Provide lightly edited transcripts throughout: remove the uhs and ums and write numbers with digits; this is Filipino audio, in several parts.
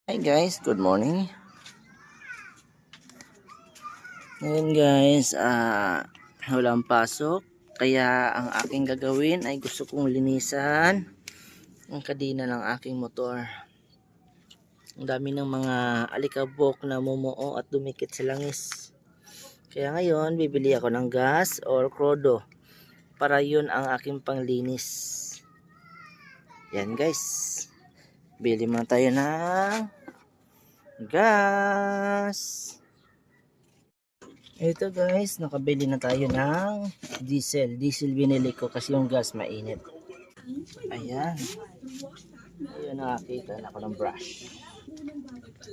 Hi guys, good morning. Ngayon guys, walang pasok. Kaya ang aking gagawin ay gusto kong linisan ang kadena ng aking motor. Ang dami ng mga alikabok na mumuo at dumikit sa langis. Kaya ngayon, bibili ako ng gas or krodo para yun ang aking panglinis. Yan guys. Bili muna tayo ng gas. Ito guys, nakabili na tayo ng diesel. Diesel binili ko kasi yung gas mainit. Ayan. Ayun, nakakita na ako ng brush.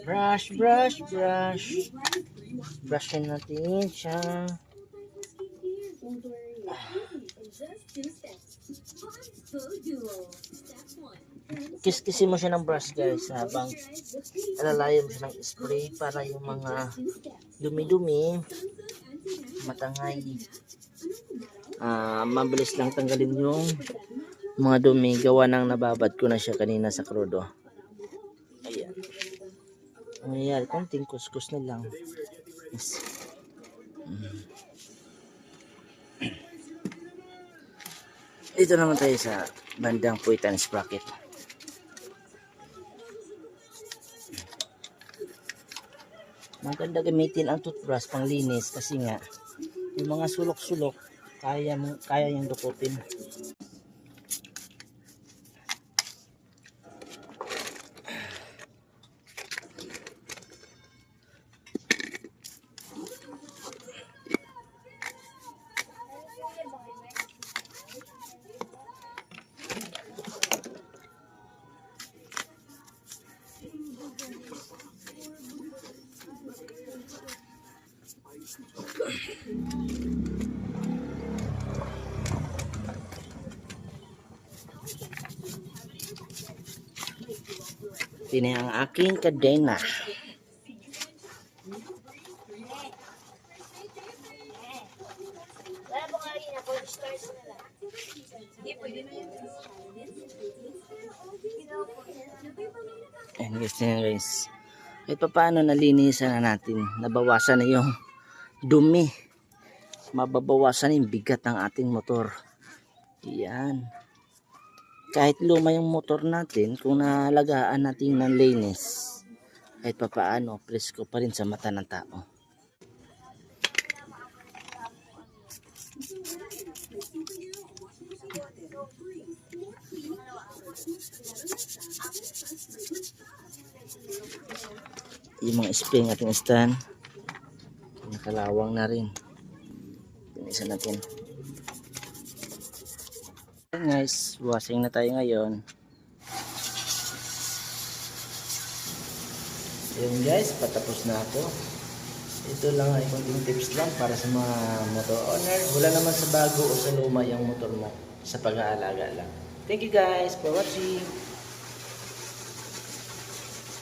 Brush. Brushin natin siya. Kiskisin mo siya ng brush guys habang alalayan mo siya ng spray para yung mga dumi-dumi matangay. Mabilis lang tanggalin yung mga dumi gawa ng nababad ko na siya kanina sa krudo. Ayan. Ayan, konting kuskus na lang. Yes. Dito naman tayo sa bandang puwitan sprocket. Maganda gamitin ang toothbrush pang linis kasi nga yung mga sulok-sulok kaya yung dukutin. Ini ang aking kadena. Ayan guys. Kahit pa paano nalinisan na natin. Nabawasan na yung dumi. Mababawasan yung bigat ng ating motor. Ayan. Kahit luma yung motor natin, kung nalagaan natin ng linis, kahit pa paano, presko pa rin sa mata ng tao. Yung mga spring ating stand, nakalawang na rin. Pinisan natin. Guys, washing na tayo ngayon. Ayun guys, patapos na ako. Ito lang ay konting tips lang para sa mga motor owner. Wala naman sa bago o sa luma yung motor mo, sa pag-aalaga lang. Thank you guys for watching.